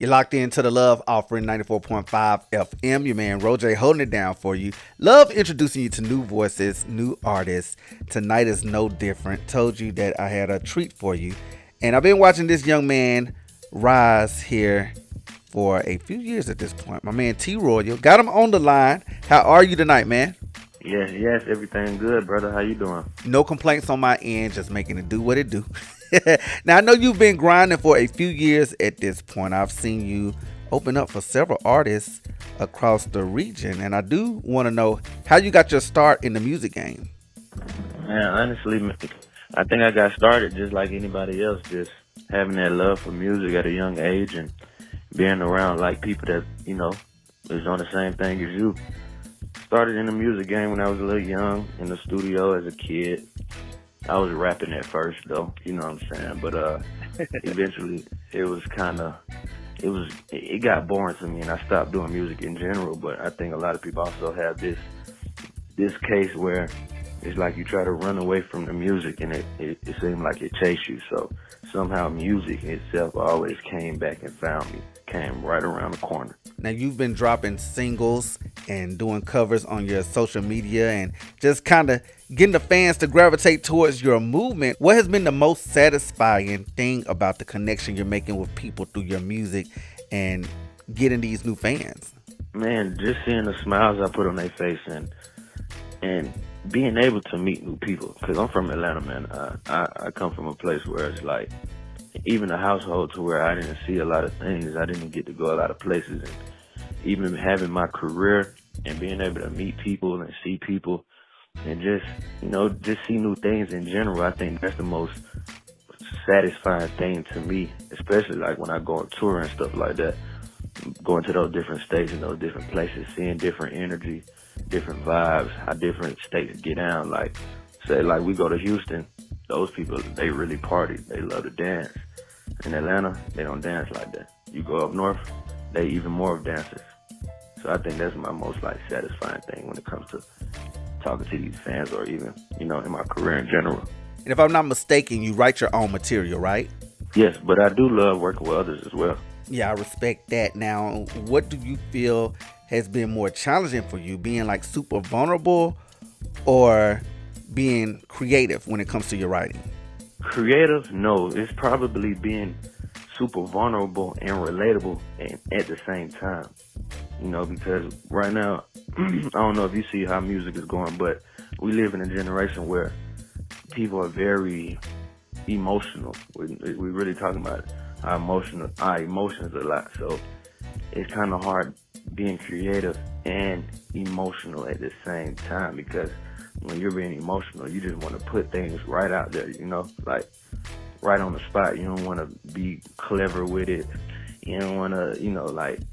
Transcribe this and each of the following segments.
You're locked into the Love Offering 94.5 FM. Your man RoJay holding it down for you. Love introducing you to new voices, new artists. Tonight is no different. Told you that I had a treat for you. And I've been watching this young man rise here for a few years at this point. My man T Royal. Got him on the line. How are you tonight, man? Yes, everything good, brother. How you doing? No complaints on my end, just making it do what it do. Now, I know you've been grinding for a few years at this point. I've seen you open up for several artists across the region, and I do want to know how you got your start in the music game. Man, honestly, I think I got started just like anybody else, just having that love for music at a young age and being around like people that, is on the same thing as you. Started in the music game when I was a little young, in the studio as a kid. I was rapping at first though, you know what I'm saying? But eventually it got boring to me and I stopped doing music in general. But I think a lot of people also have this case where it's like you try to run away from the music and it seemed like it chased you. So somehow music itself always came back and found me, came right around the corner. Now, you've been dropping singles and doing covers on your social media and just kind of getting the fans to gravitate towards your movement. What has been the most satisfying thing about the connection you're making with people through your music and getting these new fans? Man, just seeing the smiles I put on their face and being able to meet new people. Because I'm from Atlanta, man. I come from a place where it's like, even a household to where I didn't see a lot of things. I didn't get to go a lot of places. And even having my career and being able to meet people and see people and just see new things in general, I think that's the most satisfying thing to me, especially like when I go on tour and stuff like that, going to those different states and those different places, seeing different energy, different vibes, how different states get down. Like, say, like we go to Houston, those people, they really party. They love to dance. In Atlanta, they don't dance like that. You go up north, they even more of dancers. So I think that's my most satisfying thing when it comes to talking to these fans or even, in my career in general. And if I'm not mistaken, you write your own material, right? Yes, but I do love working with others as well. Yeah, I respect that. Now, what do you feel has been more challenging for you, being super vulnerable or being creative when it comes to your writing? Creative? No, it's probably being super vulnerable and relatable and at the same time. Because right now, I don't know if you see how music is going, but we live in a generation where people are very emotional. We're really talking about our emotions a lot. So it's kind of hard being creative and emotional at the same time, because when you're being emotional, you just want to put things right out there, like right on the spot. You don't want to be clever with it. You don't want to,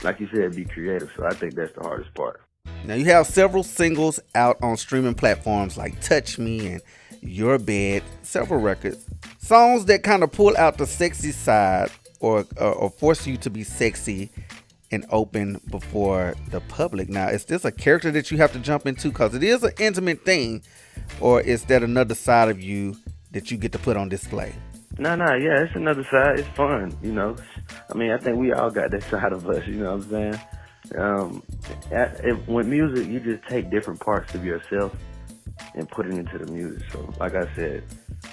like you said, be creative. So I think that's the hardest part. Now, you have several singles out on streaming platforms like Touch Me and Your Bed, several records, songs that kind of pull out the sexy side or force you to be sexy and open before the public. Now, is this a character that you have to jump into because it is an intimate thing, or is that another side of you that you get to put on display? No, yeah, it's another side. It's fun, I think we all got that side of us, you know what I'm saying? With music, you just take different parts of yourself and put it into the music. So, like I said,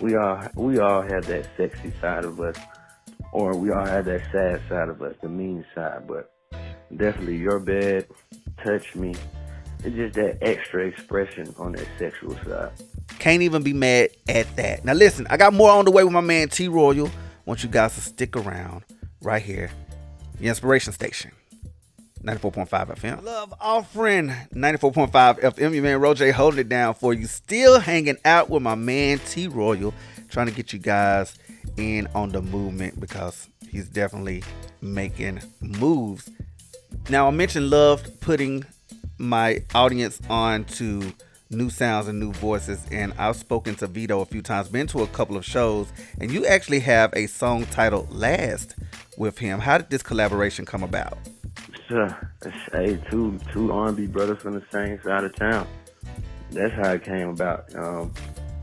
we all have that sexy side of us, or we all have that sad side of us, the mean side. But definitely Your Bed, Touch Me, it's just that extra expression on that sexual side. Can't even be mad at that. Now listen, I got more on the way with my man T Royal. Want you guys to stick around right here, the Inspiration Station, 94.5 FM. Love Offering 94.5 FM. Your man RoJay holding it down for you. Still hanging out with my man T Royal, trying to get you guys in on the movement because he's definitely making moves. Now, I mentioned love putting my audience on to new sounds and new voices, and I've spoken to Vito a few times, been to a couple of shows, and you actually have a song titled Last with him. How did this collaboration come about? Hey, two R&B brothers from the same side of town. That's how it came about.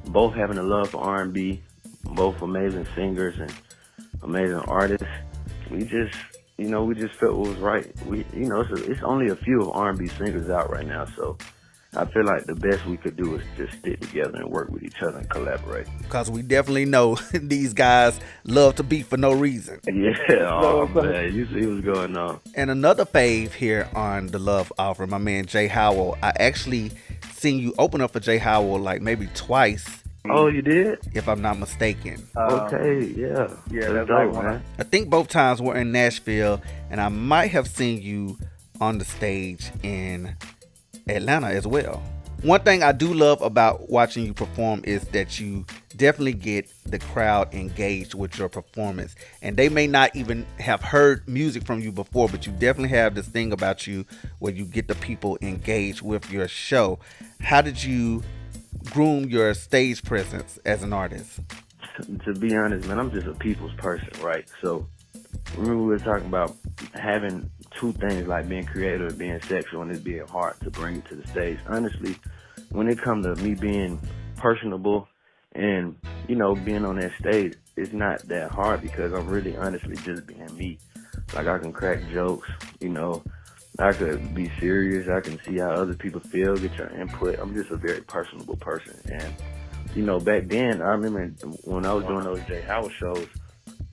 Both having a love for R&B, both amazing singers and amazing artists. We just we just felt what was right. It's only a few of R&B singers out right now, so I feel like the best we could do is just stick together and work with each other and collaborate. Because we definitely know these guys love to beat for no reason. Yeah, oh man, you see what's going on. And another fave here on The Love Offering, my man Jay Howell. I actually seen you open up for Jay Howell like maybe twice. Oh, you did? If I'm not mistaken. Okay, yeah. Yeah, that's dope, dope, man. I think both times were in Nashville, and I might have seen you on the stage in Atlanta as well. One thing I do love about watching you perform is that you definitely get the crowd engaged with your performance. And they may not even have heard music from you before, but you definitely have this thing about you where you get the people engaged with your show. How did you groom your stage presence as an artist? To be honest, man, I'm just a people's person, right? So remember we were talking about having two things, like being creative and being sexual, and it being hard to bring it to the stage. Honestly, when it comes to me being personable and, being on that stage, it's not that hard because I'm really honestly just being me. Like, I can crack jokes, I could be serious. I can see how other people feel, get your input. I'm just a very personable person. And, back then, I remember when I was doing those Jay Howell shows,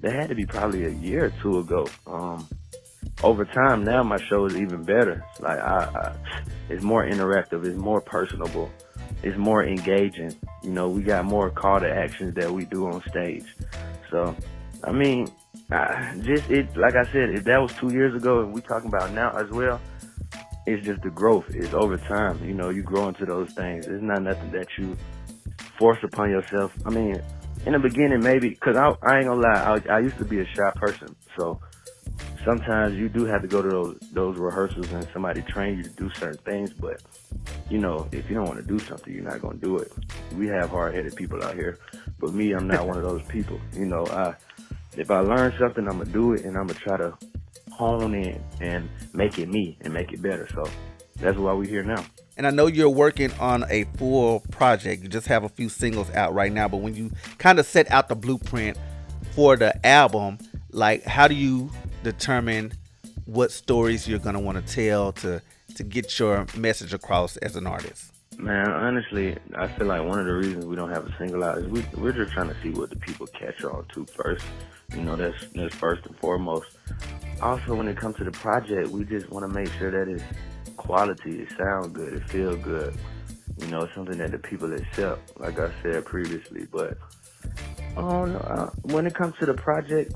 that had to be probably a year or two ago. Over time, now my show is even better. Like, it's more interactive, it's more personable, it's more engaging. We got more call to actions that we do on stage. So, I mean, like I said, if that was 2 years ago and we talking about now as well, it's just the growth. It's over time. You grow into those things. It's not nothing that you force upon yourself. I mean, in the beginning, maybe, because I ain't gonna lie, I used to be a shy person. So sometimes you do have to go to those rehearsals and somebody train you to do certain things. But, if you don't want to do something, you're not going to do it. We have hard-headed people out here. But me, I'm not one of those people. If I learn something, I'm going to do it, and I'm going to try to hone in and make it me and make it better. So that's why we're here now. And I know you're working on a full project. You just have a few singles out right now. But when you kind of set out the blueprint for the album, like, how do you determine what stories you're going to want to tell to get your message across as an artist? Man, honestly, I feel like one of the reasons we don't have a single out is we're just trying to see what the people catch on to first. That's first and foremost. Also, when it comes to the project, we just want to make sure that it's quality, it sounds good, it feels good. It's something that the people accept, like I said previously. But when it comes to the project,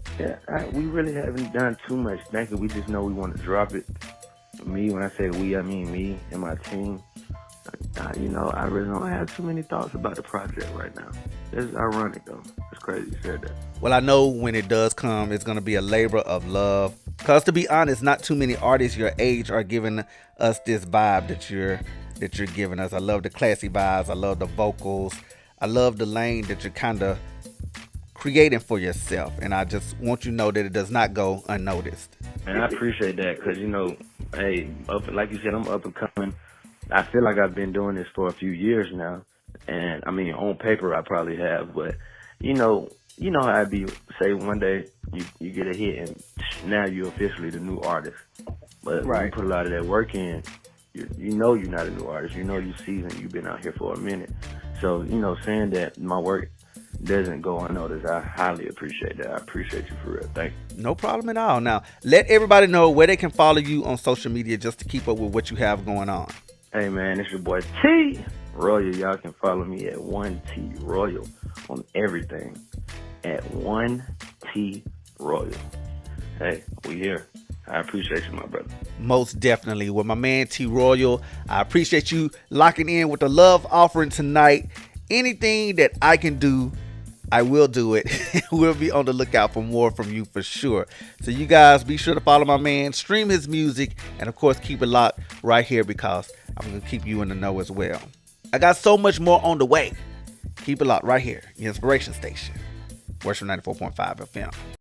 we really haven't done too much thinking. We just know we want to drop it. Me, when I say we, I mean me and my team. I really don't have too many thoughts about the project right now. It's ironic, though. It's crazy you said that. Well, I know when it does come, it's going to be a labor of love. Because to be honest, not too many artists your age are giving us this vibe that you're giving us. I love the classy vibes. I love the vocals. I love the lane that you're kind of creating for yourself. And I just want you to know that it does not go unnoticed. And I appreciate that because, hey, like you said, I'm up and coming. I feel like I've been doing this for a few years now. And, I mean, on paper I probably have. But, how I'd be, say one day you get a hit and now you're officially the new artist. But when you put a lot of that work in, you're not a new artist. You're seasoned. You've been out here for a minute. So, saying that my work doesn't go unnoticed, I highly appreciate that. I appreciate you for real. Thank you. No problem at all. Now, let everybody know where they can follow you on social media just to keep up with what you have going on. Hey, man, it's your boy T. Roya. Y'all can follow me at 1T Royal on everything. At 1T Royal. Hey, we here. I appreciate you, my brother. Most definitely. With my man T Royal, I appreciate you locking in with the love offering tonight. Anything that I can do, I will do it. We'll be on the lookout for more from you for sure. So you guys be sure to follow my man, stream his music, and of course keep it locked right here because I'm going to keep you in the know as well. I got so much more on the way. Keep it locked right here, the Inspiration Station. Worship 94.5 FM.